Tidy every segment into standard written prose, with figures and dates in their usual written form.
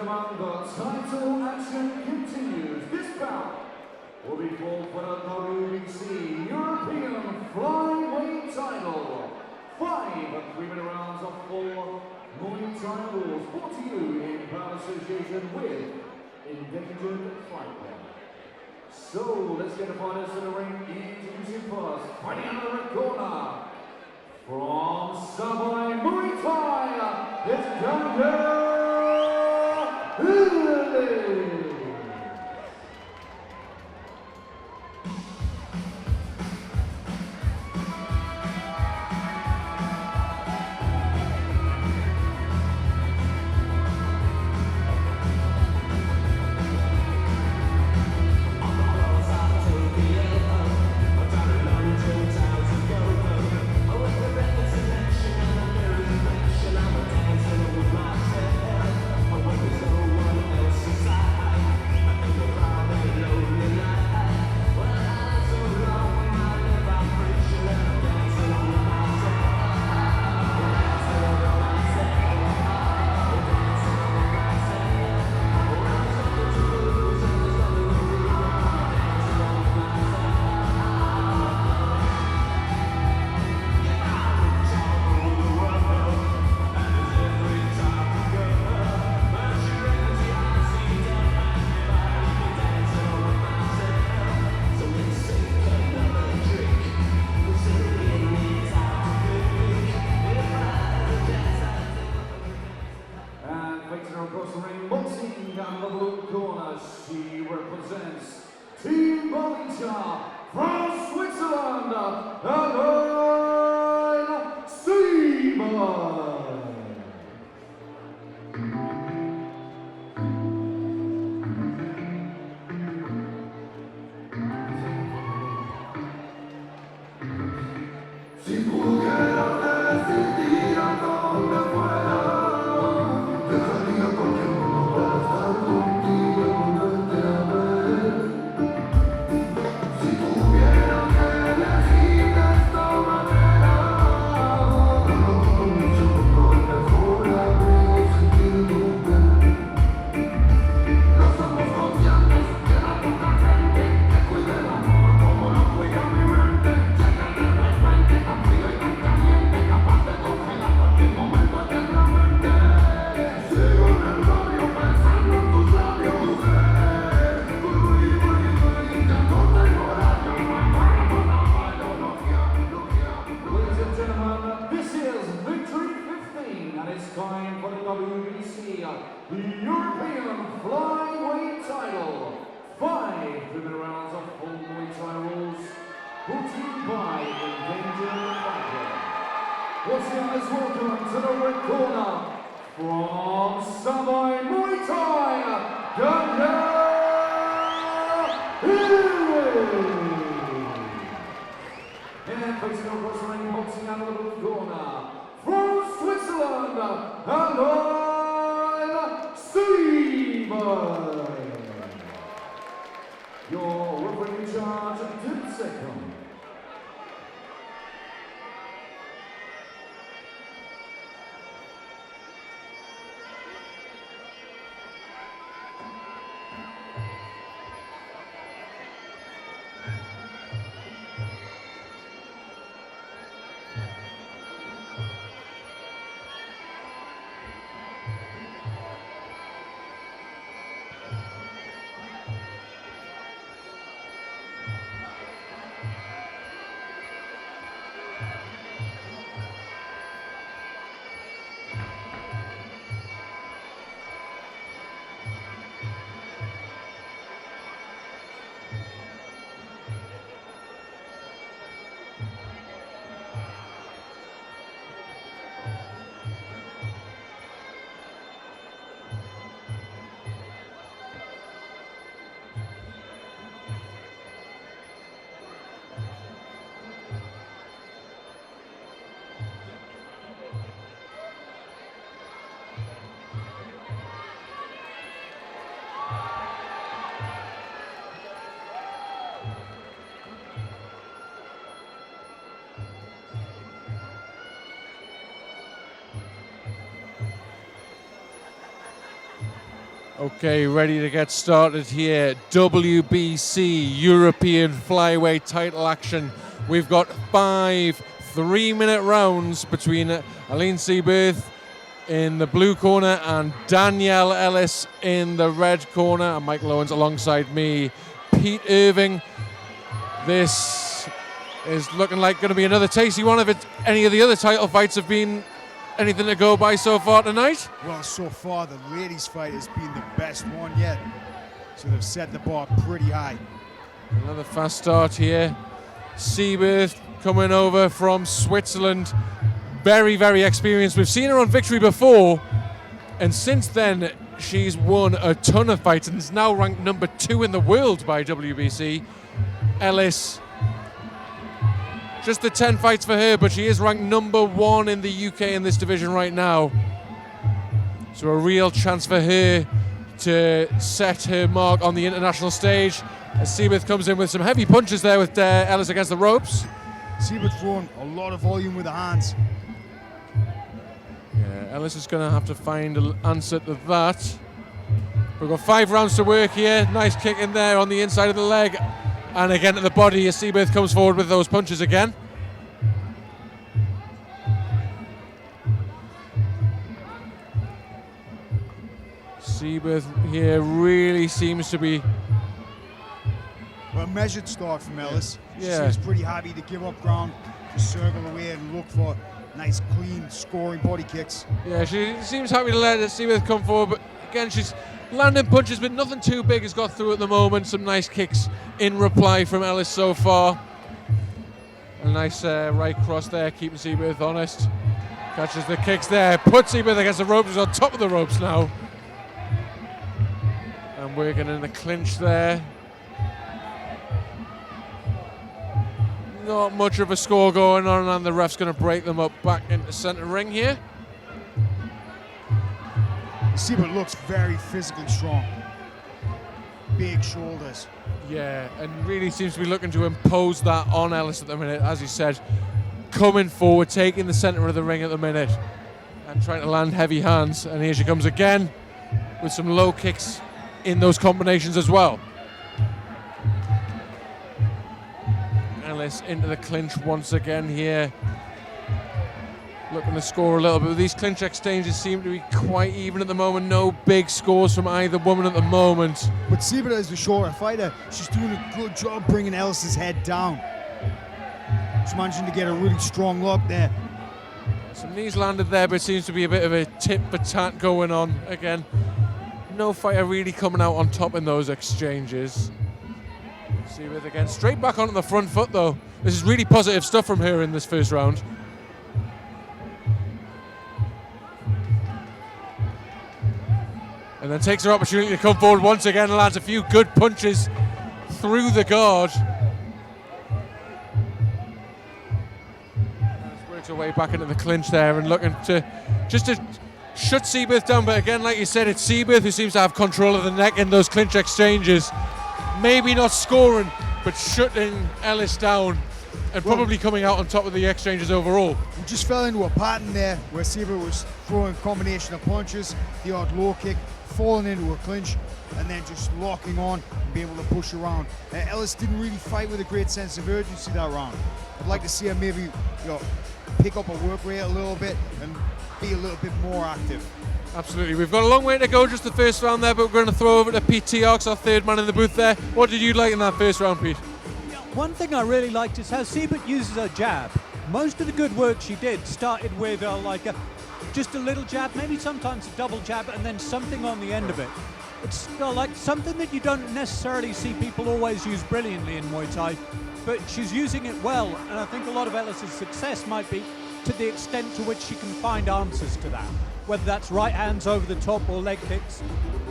gentlemen, the title action continues. This bout will be fought for the WBC European Flyweight title. 5 3-minute rounds of 4 Muay Thai rules brought to you in proud association with Endangered Fightwear. So let's get the fighters to the ring. Introducing first, fighting out of the red corner, from Seiberth Muay Thai, it's Danielle. Ellis. Across the ring, boxing down the blue corner, she represents Team Bollinger from Switzerland, Aline Seiberth. Time for the WBC European Flyweight title. 5 3-minute rounds of full Muay Thai rules, brought to you by Endangered Fightwear. What's in this welcome to the red corner, from Seiberth Muay Thai, Danielle. And facing across the ring, boxing out of the blue corner, from Switzerland, Aline Seiberth. Your referee in charge, 10 seconds. Okay, ready to get started here. WBC European Flyweight title action. We've got 5 3-minute rounds between Aline Seiberth in the blue corner and Danielle Ellis in the red corner. And Michael Owens alongside me, Pete Irving. This is looking like going to be another tasty one. If any of the other title fights have been anything to go by so far tonight? Well, so far the ladies' fight has been the best one yet. So they've set the bar pretty high. Another fast start here. Seiberth coming over from Switzerland. Very, very experienced. We've seen her on Victory before, and since then she's won a ton of fights and is now ranked number 2 in the world by WBC. Ellis, just the 10 fights for her, but she is ranked number 1 in the UK in this division right now. So a real chance for her to set her mark on the international stage. As Seiberth comes in with some heavy punches there with Ellis against the ropes. Seiberth throwing a lot of volume with the hands. Yeah, Ellis is going to have to find an answer to that. We've got 5 rounds to work here. Nice kick in there on the inside of the leg. And again to the body as Seiberth comes forward with those punches again. Seiberth here really seems to be... Well, a measured start from Ellis. She Yeah. seems pretty happy to give up ground, to circle away and look for nice, clean, scoring body kicks. Yeah, she seems happy to let Seiberth come forward, but again, she's landing punches, but nothing too big has got through at the moment. Some nice kicks in reply from Ellis so far. A nice right cross there, keeping Seiberth honest. Catches the kicks there, puts Seiberth against the ropes, he's on top of the ropes now. And working in the clinch there. Not much of a score going on, and the ref's going to break them up back into centre ring here. Seiberth looks very physically strong. Big shoulders. Yeah, and really seems to be looking to impose that on Ellis at the minute, as he said. Coming forward, taking the centre of the ring at the minute, and trying to land heavy hands. And here she comes again with some low kicks in those combinations as well. Ellis into the clinch once again here. Looking to score a little bit. These clinch exchanges seem to be quite even at the moment. No big scores from either woman at the moment. But Seiberth is the shorter fighter. She's doing a good job bringing Ellis's head down. She's managing to get a really strong look there. Some knees landed there, but it seems to be a bit of a tit for tat going on again. No fighter really coming out on top in those exchanges. Seiberth again, straight back onto the front foot though. This is really positive stuff from her in this first round. And then takes her opportunity to come forward once again and lands a few good punches through the guard. Has worked her way back into the clinch there and looking to just to shut Seiberth down. But again, like you said, it's Seiberth who seems to have control of the neck in those clinch exchanges. Maybe not scoring, but shutting Ellis down and probably coming out on top of the exchanges overall. We just fell into a pattern there where Seiberth was throwing a combination of punches, the odd low kick, falling into a clinch, and then just locking on and being able to push around. Ellis didn't really fight with a great sense of urgency that round. I'd like to see her maybe pick up her work rate a little bit and be a little bit more active. Absolutely. We've got a long way to go, just the first round there, but we're going to throw over to Pete T-Ox, our third man in the booth there. What did you like in that first round, Pete? One thing I really liked is how Seiberth uses her jab. Most of the good work she did started with just a little jab, maybe sometimes a double jab, and then something on the end of it. It's like something that you don't necessarily see people always use brilliantly in Muay Thai, but she's using it well, and I think a lot of Ellis's success might be to the extent to which she can find answers to that. Whether that's right hands over the top or leg kicks,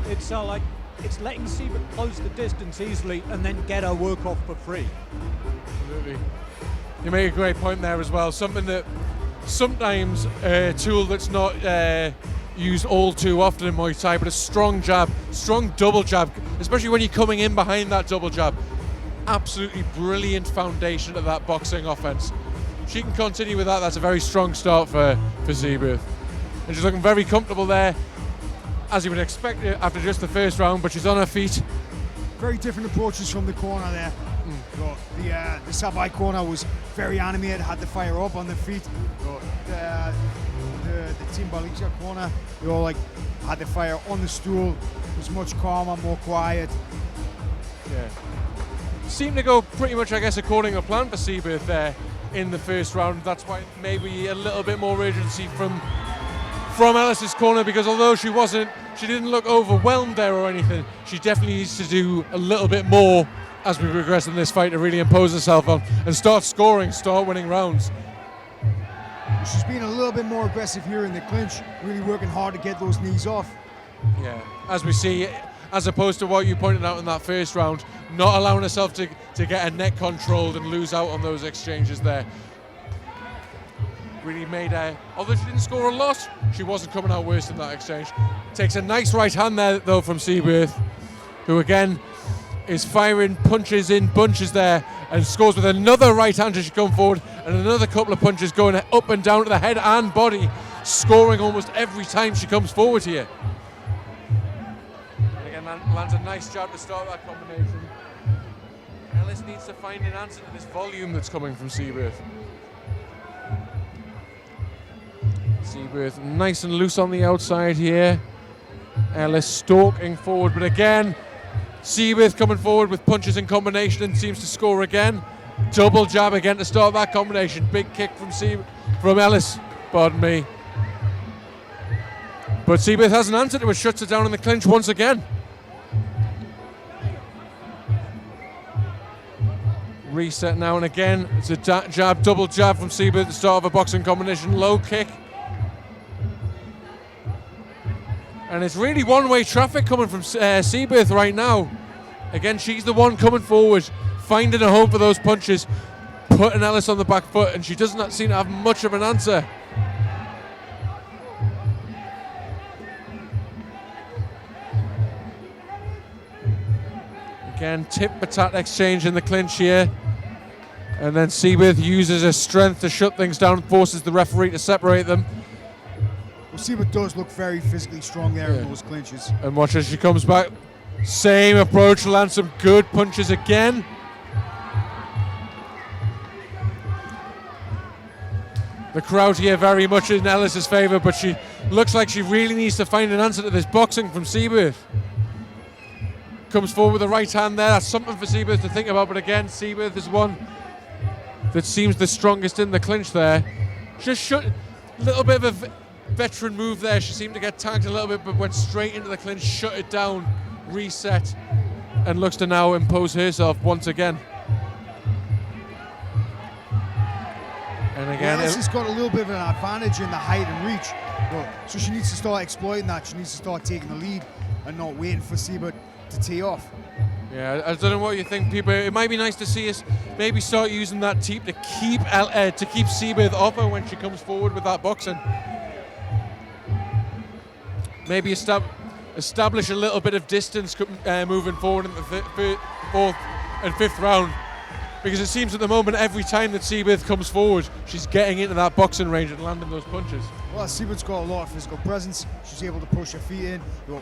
it's letting Seiberth close the distance easily and then get her work off for free. Absolutely. You make a great point there as well. Something that sometimes a tool that's not used all too often in Muay Thai, but a strong jab, strong double jab, especially when you're coming in behind that double jab. Absolutely brilliant foundation of that boxing offense. She can continue with that. That's a very strong start for Seiberth. And she's looking very comfortable there. as you would expect after just the first round, but she's on her feet. Very different approaches from the corner there. So the Seiberth corner was very animated, had the fire up on the feet. So the Team Balicia corner, they all like had the fire on the stool. It was much calmer, more quiet. Yeah. Seemed to go pretty much, I guess, according to plan for Seiberth there in the first round. That's why maybe a little bit more urgency from Ellis's corner, because although she didn't look overwhelmed there or anything, she definitely needs to do a little bit more as we progress in this fight to really impose herself on and start scoring, start winning rounds. She's been a little bit more aggressive here in the clinch, really working hard to get those knees off. Yeah, as we see, as opposed to what you pointed out in that first round, not allowing herself to get her neck controlled and lose out on those exchanges there. Really made her, although she didn't score a lot, she wasn't coming out worse in that exchange. Takes a nice right hand there though from Seiberth, who again is firing punches in bunches there and scores with another right hand as she comes forward, and another couple of punches going up and down to the head and body, scoring almost every time she comes forward here. And again, lands a nice jab to start that combination. Ellis needs to find an answer to this volume that's coming from Seiberth. Seiberth nice and loose on the outside here. Ellis stalking forward, but again, Seiberth coming forward with punches in combination and seems to score again. Double jab again to start that combination. Big kick from Ellis, pardon me. But Seiberth hasn't answered it, which shuts it down in the clinch once again. Reset now and again. It's a jab, double jab from Seiberth at the start of a boxing combination. Low kick. And it's really one-way traffic coming from Seiberth right now. Again, she's the one coming forward, finding a home for those punches, putting Ellis on the back foot, and she does not seem to have much of an answer. Again, tit-for-tat exchange in the clinch here. And then Seiberth uses her strength to shut things down, forces the referee to separate them. Well, Seiberth does look very physically strong there in those clinches. And watch as she comes back. Same approach, lands some good punches again. The crowd here very much in Ellis's favour, but she looks like she really needs to find an answer to this boxing from Seiberth. Comes forward with the right hand there. That's something for Seiberth to think about, but again, Seiberth is one that seems the strongest in the clinch there. Just shut, a little bit of a veteran move there. She seemed to get tagged a little bit, but went straight into the clinch, shut it down, reset, and looks to now impose herself once again. And again, Ellis has got a little bit of an advantage in the height and reach, so she needs to start exploiting that. She needs to start taking the lead and not waiting for Seiberth to tee off. Yeah, I don't know what you think, people. It might be nice to see us maybe start using that teep to keep Seiberth off her when she comes forward with that boxing. Maybe establish a little bit of distance moving forward in the fourth and fifth round, because it seems at the moment every time that Seiberth comes forward, she's getting into that boxing range and landing those punches. Well, Seiberth's got a lot of physical presence. She's able to push her feet in,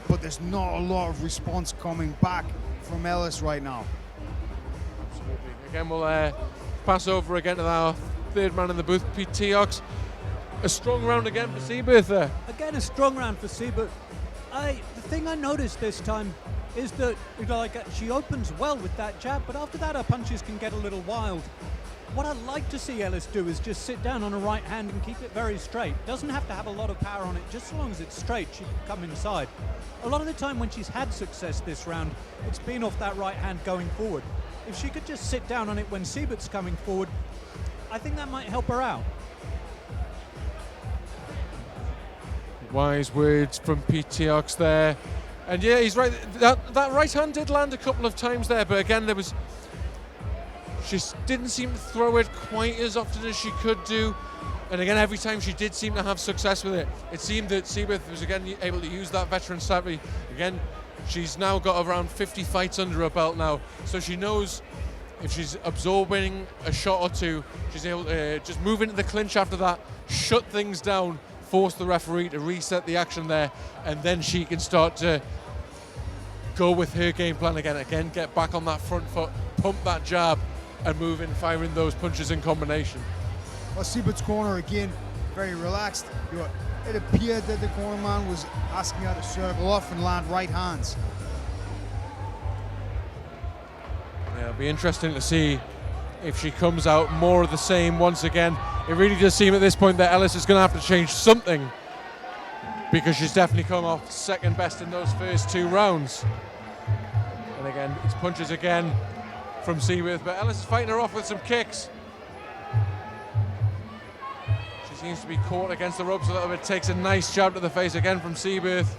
but there's not a lot of response coming back from Ellis right now. Absolutely. Again, we'll pass over again to our third man in the booth, Pete Teox. A strong round again for Seiberth there. Again, a strong round for Seiberth. The thing I noticed this time is that she opens well with that jab, but after that her punches can get a little wild. What I'd like to see Ellis do is just sit down on a right hand and keep it very straight. Doesn't have to have a lot of power on it, just as long as it's straight, she can come inside. A lot of the time when she's had success this round, it's been off that right hand going forward. If she could just sit down on it when Seiberth's coming forward, I think that might help her out. Wise words from Pete Teox there. And yeah, he's right. That right hand did land a couple of times there, but again, she didn't seem to throw it quite as often as she could do. And again, every time she did seem to have success with it, it seemed that Seiberth was again able to use that veteran savvy. Again, she's now got around 50 fights under her belt now, so she knows if she's absorbing a shot or two, she's able to just move into the clinch after that, shut things down, force the referee to reset the action there, and then she can start to go with her game plan again, get back on that front foot, pump that jab, and move in, firing those punches in combination. Well, Seiberth's corner again, very relaxed. It appeared that the corner man was asking her to circle off and land right hands. Yeah, it'll be interesting to see if she comes out more of the same once again. It really does seem at this point that Ellis is going to have to change something, because she's definitely come off second best in those first 2 rounds. And again, it's punches again from Seiberth, but Ellis is fighting her off with some kicks. She seems to be caught against the ropes a little bit, takes a nice jab to the face again from Seiberth,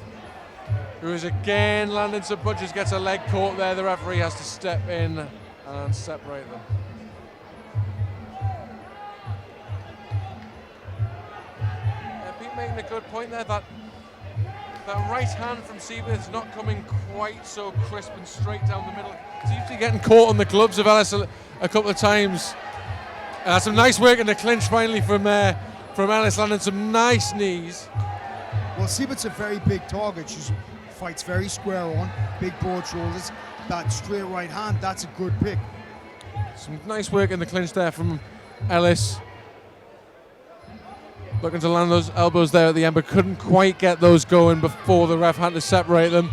who is again landing some punches, gets a leg caught there. The referee has to step in and separate them. Pete making a good point there, that right hand from Seiberth is not coming quite so crisp and straight down the middle. Seems to be getting caught on the gloves of Ellis a couple of times. Some nice work in the clinch finally from Ellis, landing some nice knees. Well, Seiberth's a very big target. She fights very square on, big broad shoulders. That straight right hand, that's a good pick. Some nice work in the clinch there from Ellis. Looking to land those elbows there at the end, but couldn't quite get those going before the ref had to separate them.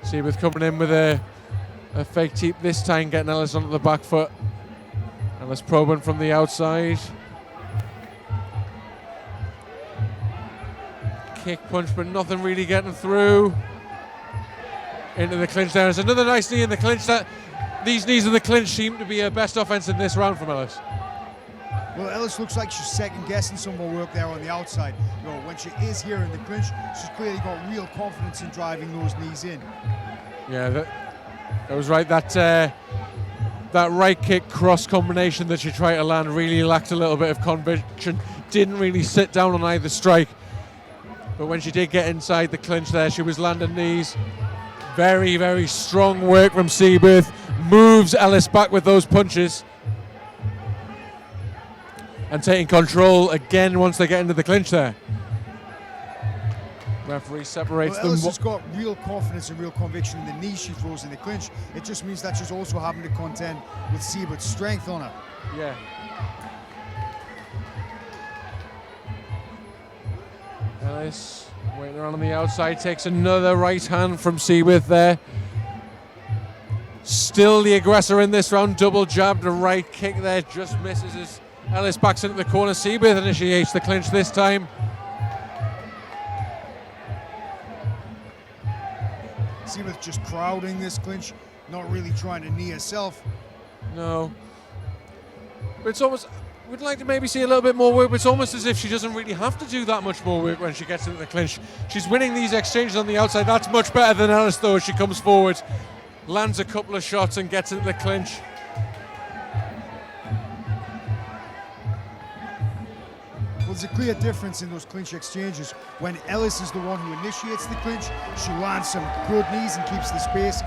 Seiberth coming in with a fake teep this time, getting Ellis onto the back foot. Ellis probing from the outside. Kick punch, but nothing really getting through. Into the clinch there. There's another nice knee in the clinch. These knees in the clinch seem to be her best offense in this round from Ellis. Well, Ellis looks like she's second-guessing some more work there on the outside. When she is here in the clinch, she's clearly got real confidence in driving those knees in. Yeah, that was right. That right kick cross combination that she tried to land really lacked a little bit of conviction. Didn't really sit down on either strike. But when she did get inside the clinch there, she was landing knees. Very, very strong work from Seiberth. Moves Ellis back with those punches. And taking control again once they get into the clinch there. Referee separates them. Ellis has got real confidence and real conviction in the knees she throws in the clinch. It just means that she's also having to contend with Seiberth's strength on her. Yeah. Ellis waiting around on the outside, takes another right hand from Seiberth there. Still the aggressor in this round, double jab, the right kick there, just misses as Ellis backs into the corner. Seiberth initiates the clinch this time. Seiberth just crowding this clinch, not really trying to knee herself. No. But it's almost, we'd like to maybe see a little bit more work, but it's almost as if she doesn't really have to do that much more work when she gets into the clinch. She's winning these exchanges on the outside. That's much better than Ellis though as she comes forward, lands a couple of shots and gets into the clinch. Well, there's a clear difference in those clinch exchanges. When Ellis is the one who initiates the clinch, she lands some good knees and keeps the space.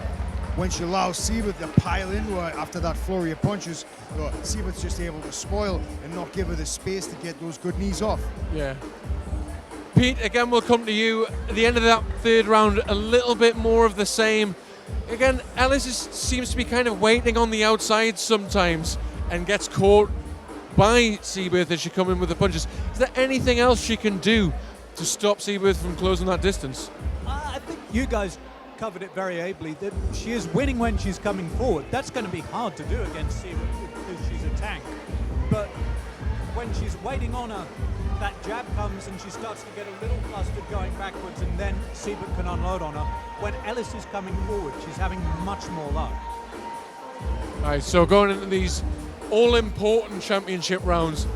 When she allows Seiberth to pile into her after that flurry of punches, Seiberth's just able to spoil and not give her the space to get those good knees off. Yeah. Pete, again, we'll come to you. At the end of that third round, a little bit more of the same. Again, Ellis seems to be kind of waiting on the outside sometimes and gets caught by Seiberth as she comes in with the punches. Is there anything else she can do to stop Seiberth from closing that distance? I think you guys covered it very ably, that she is winning when she's coming forward. That's going to be hard to do against Seiberth because she's a tank. But when she's waiting on her, that jab comes and she starts to get a little flustered going backwards, and then Seiberth can unload on her. When Ellis is coming forward, she's having much more luck. All right, so going into these all-important championship rounds,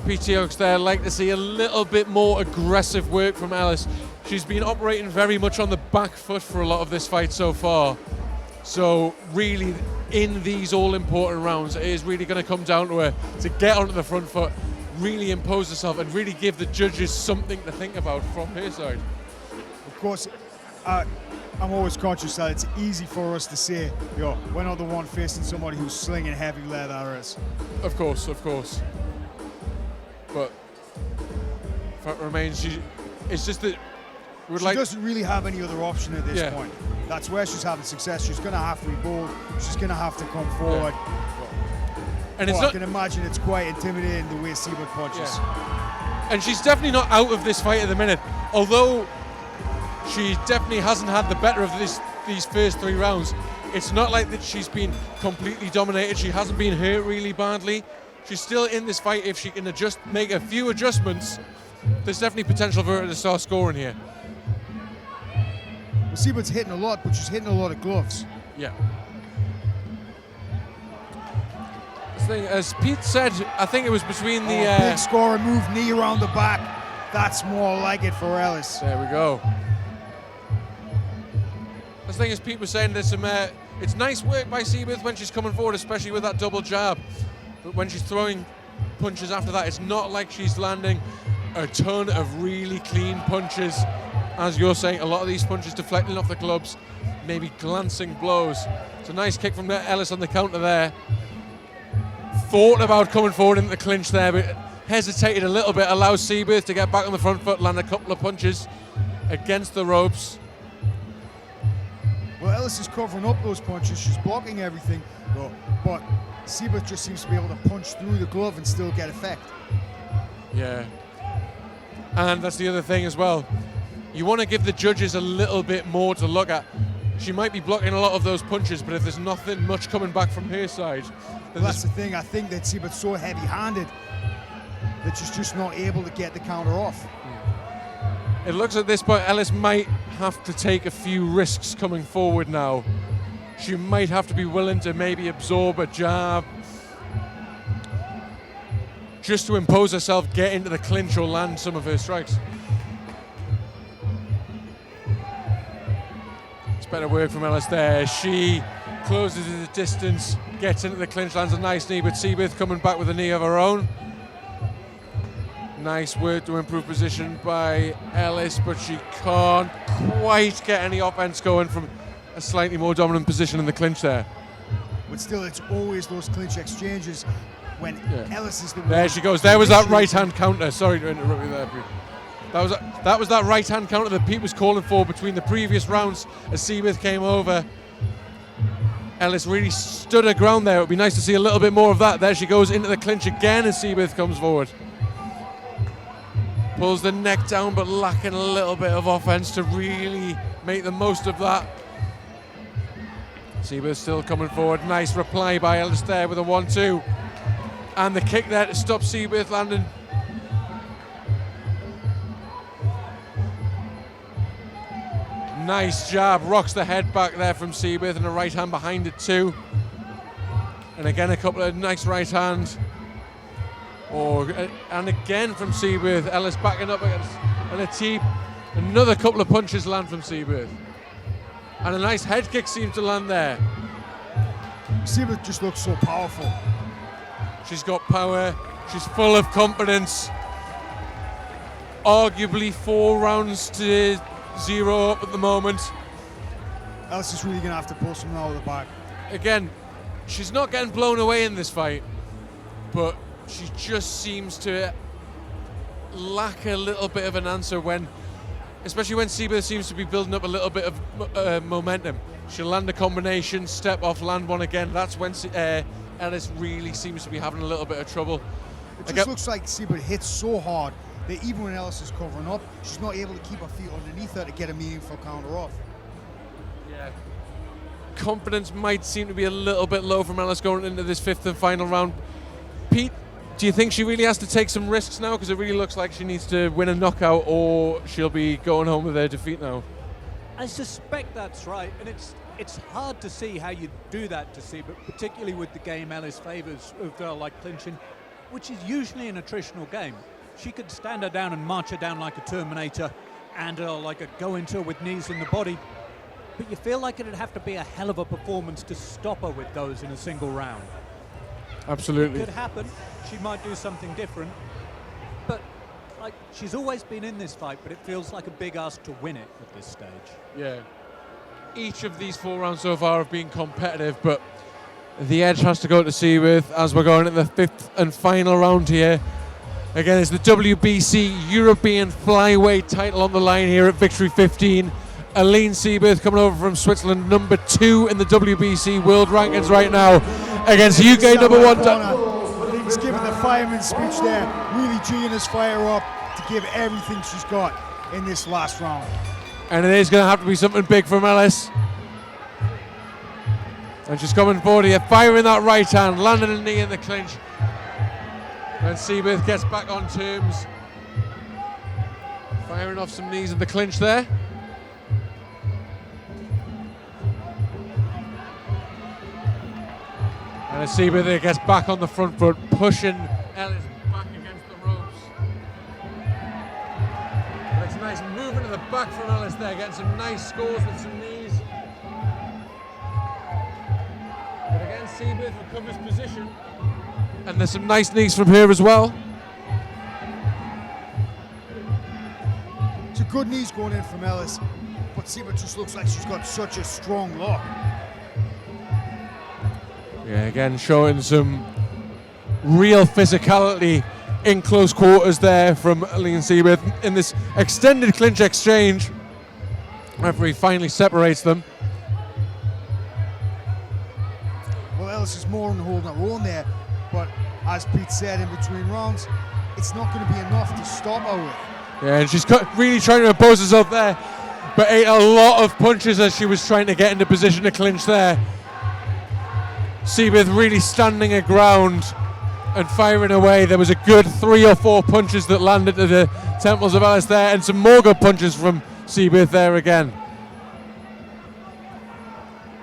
PT Oaks there like to see a little bit more aggressive work from Ellis. She's been operating very much on the back foot for a lot of this fight so far. So really, in these all-important rounds, it is really going to come down to her to get onto the front foot, really impose herself, and really give the judges something to think about from her side. Of course, I'm always conscious that it's easy for us to say, we're not the one facing somebody who's slinging heavy lead at us. Of course, of course. But fact remains, it's just that she doesn't really have any other option at this point. That's where she's having success. She's going to have to be bold. She's going to have to come forward. And I can imagine it's quite intimidating the way Seiberth punches. And she's definitely not out of this fight at the minute. Although she definitely hasn't had the better of these first 3 rounds. It's not like that she's been completely dominated. She hasn't been hurt really badly. She's still in this fight. If she can make a few adjustments, there's definitely potential for her to start scoring here. Well, Seiberth's hitting a lot, but she's hitting a lot of gloves. Yeah. This thing, as Pete said, I think it was between the... big scoring move, knee around the back. That's more like it for Ellis. There we go. The thing is, Pete was saying there's some... it's nice work by Seiberth when she's coming forward, especially with that double jab. But when she's throwing punches after that, it's not like she's landing a ton of really clean punches. As you're saying, a lot of these punches deflecting off the gloves, maybe glancing blows. It's a nice kick from Ellis on the counter there. Thought about coming forward into the clinch there, but hesitated a little bit, allows Seiberth to get back on the front foot, land a couple of punches against the ropes. Well, Ellis is covering up those punches. She's blocking everything, but Seiberth just seems to be able to punch through the glove and still get effect. Yeah. And that's the other thing as well. You want to give the judges a little bit more to look at. She might be blocking a lot of those punches, but if there's nothing much coming back from her side... Well, that's the thing. I think that Seiberth's so heavy-handed that she's just not able to get the counter off. It looks at this point, Ellis might have to take a few risks coming forward now. She might have to be willing to maybe absorb a jab, just to impose herself, get into the clinch or land some of her strikes. It's better work from Ellis there. She closes the distance, gets into the clinch, lands a nice knee, but Seiberth coming back with a knee of her own. Nice work to improve position by Ellis, but she can't quite get any offense going from a slightly more dominant position in the clinch there. But still, it's always those clinch exchanges when Ellis is the one. There she goes. There was that right-hand counter. Sorry to interrupt you there, Pete. That was that right-hand counter that Pete was calling for between the previous rounds as Seiberth came over. Ellis really stood her ground there. It would be nice to see a little bit more of that. There she goes into the clinch again as Seiberth comes forward. Pulls the neck down, but lacking a little bit of offense to really make the most of that. Seiberth still coming forward. Nice reply by Ellis there with a 1-2. And the kick there to stop Seiberth landing. Nice jab, rocks the head back there from Seiberth, and a right hand behind it too. And again, a couple of nice right hand. And again from Seiberth, Ellis backing up against, and a teep. Another couple of punches land from Seiberth. And a nice head kick seems to land there. Seiberth just looks so powerful. She's got power, she's full of confidence. Arguably 4 rounds to 0 up at the moment. Ellis is really going to have to pull something out of the bag. Again, she's not getting blown away in this fight, but she just seems to lack a little bit of an answer especially when Seiberth seems to be building up a little bit of momentum. She'll land a combination, step off, land one again. That's when Ellis really seems to be having a little bit of trouble. It just looks like Seiberth hits so hard that even when Ellis is covering up, she's not able to keep her feet underneath her to get a meaningful counter off. Yeah. Confidence might seem to be a little bit low from Ellis going into this 5th and final round. Pete, do you think she really has to take some risks now? Because it really looks like she needs to win a knockout or she'll be going home with her defeat now. I suspect that's right, and it's hard to see how you do that to Seiberth, particularly with the game Ellis favours of like clinching, which is usually an attritional game. She could stand her down and march her down like a Terminator and go into her with knees in the body. But you feel like it'd have to be a hell of a performance to stop her with those in a single round. Absolutely. It could happen. She might do something different. But she's always been in this fight, but it feels like a big ask to win it at this stage. Yeah. Each of these 4 rounds so far have been competitive, but the edge has to go to Seiberth as we're going into the 5th and final round here. Again, it's the WBC European Flyweight title on the line here at Victory 15. Aline Seiberth coming over from Switzerland, number 2 in the WBC World Rankings right now, against UK number 1. He's giving the fireman's speech there, really geeing his fire up to give everything she's got in this last round. And it is going to have to be something big from Ellis. And she's coming forward here, firing that right hand, landing a knee in the clinch. And Seiberth gets back on terms, firing off some knees in the clinch there. And as Seiberth gets back on the front foot, pushing Ellis back against the ropes. But it's nice moving to the back from Ellis there, getting some nice scores with some knees. But again, Seiberth recovers position. And there's some nice knees from here as well. It's a good knees going in from Ellis, but Seiberth just looks like she's got such a strong lock. Yeah, again showing some real physicality in close quarters there from Aline Seiberth in this extended clinch exchange. Referee finally separates them. Well, Ellis is more than holding her own there, but as Pete said in between rounds, it's not going to be enough to stop her with. Yeah, and she's really trying to impose herself there, but ate a lot of punches as she was trying to get into position to clinch there. Seiberth really standing her ground and firing away. There was a good 3 or 4 punches that landed to the temples of Ellis there, and some more good punches from Seiberth there again.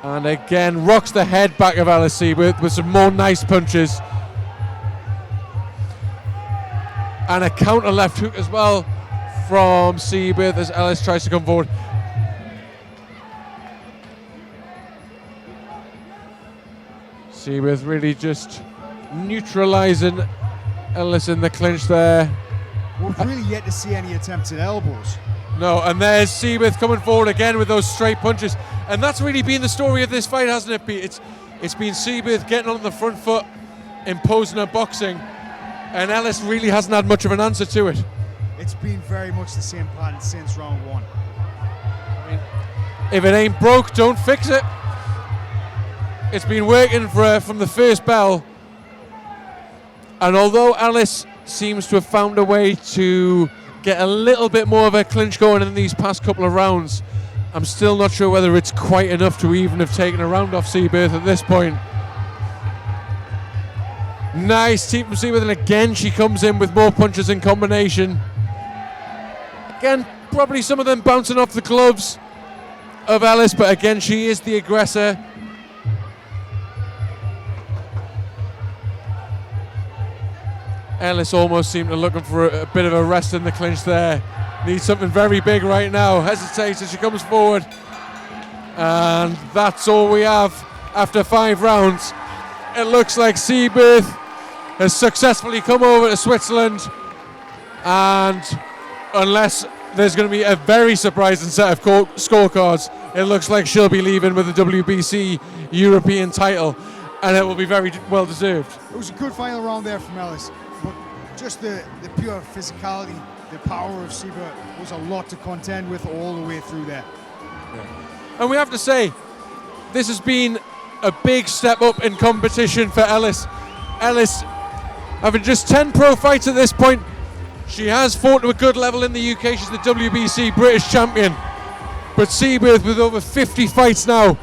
And again, rocks the head back of Ellis Seiberth with some more nice punches. And a counter left hook as well from Seiberth as Ellis tries to come forward. Seiberth really just neutralising Ellis in the clinch there. We've really yet to see any attempts at elbows. No, and there's Seiberth coming forward again with those straight punches. And that's really been the story of this fight, hasn't it, Pete? It's been Seiberth getting on the front foot, imposing her boxing, and Ellis really hasn't had much of an answer to it. It's been very much the same pattern since round 1. I mean, if it ain't broke, don't fix it. It's been working for her from the first bell. And although Ellis seems to have found a way to get a little bit more of a clinch going in these past couple of rounds, I'm still not sure whether it's quite enough to even have taken a round off Seiberth at this point. Nice team from Seiberth, and again she comes in with more punches in combination. Again, probably some of them bouncing off the gloves of Ellis, but again she is the aggressor. Ellis almost seemed to looking for a bit of a rest in the clinch there. Needs something very big right now. Hesitates as she comes forward. And that's all we have after 5 rounds. It looks like Seiberth has successfully come over to Switzerland. And unless there's going to be a very surprising set of scorecards, it looks like she'll be leaving with the WBC European title. And it will be very well deserved. It was a good final round there from Ellis. But just the pure physicality, the power of Seiberth was a lot to contend with all the way through there. Yeah. And we have to say, this has been a big step up in competition for Ellis. Ellis, having just 10 pro fights at this point, she has fought to a good level in the UK. She's the WBC British champion. But Seiberth, with over 50 fights now,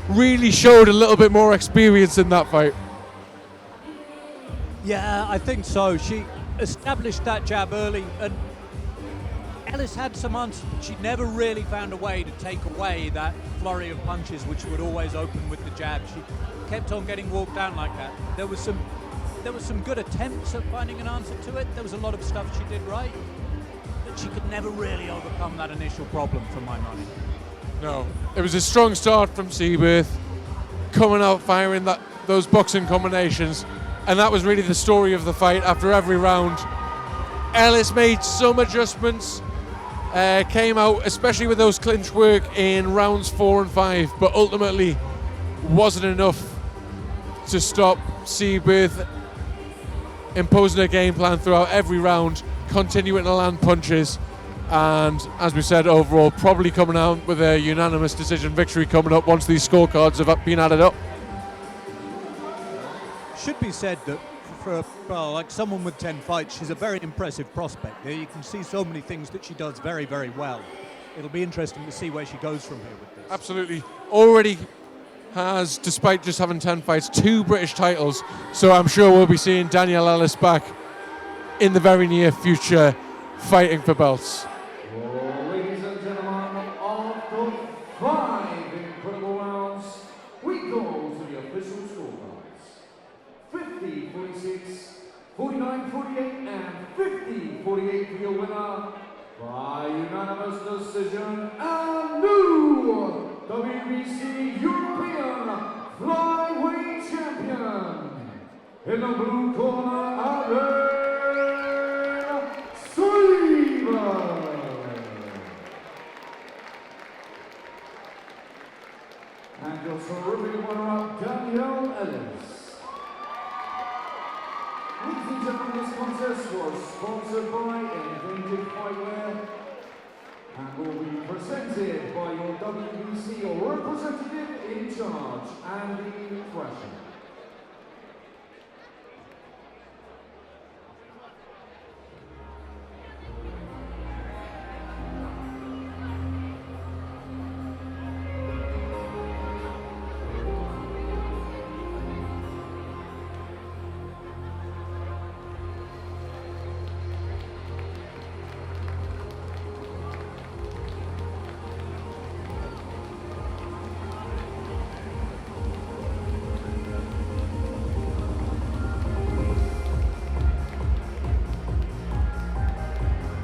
really showed a little bit more experience in that fight. Yeah, I think so. She established that jab early, and Ellis had some answers. She never really found a way to take away that flurry of punches, which would always open with the jab. She kept on getting walked down like that. There was some good attempts at finding an answer to it. There was a lot of stuff she did right, but she could never really overcome that initial problem, for my money. No, it was a strong start from Seiberth, coming out firing those boxing combinations, and that was really the story of the fight after every round. Ellis made some adjustments, came out, especially with those clinch work in rounds 4 and 5, but ultimately wasn't enough to stop Seiberth imposing a game plan throughout every round, continuing to land punches, and as we said, overall probably coming out with a unanimous decision victory coming up once these scorecards have been added up. Should be said that for like someone with 10 fights, she's a very impressive prospect. You can see so many things that she does very, very well. It'll be interesting to see where she goes from here with this. Absolutely. Already has, despite just having 10 fights, 2 British titles, so I'm sure we'll be seeing Danielle Ellis back in the very near future fighting for belts. Ladies and gentlemen, after 5 incredible rounds, we go to the official scorecards. 50-46, 49-48, and 50-48 for your winner by unanimous decision, and new WBC European Flyweight Champion. In the blue corner, Aline Seiberth. And your terrific runner-up, Danielle Ellis. Ladies and gentlemen, this contest was sponsored by Invented Fightwear and will be presented by your WBC representative in charge, Andy Thrasher.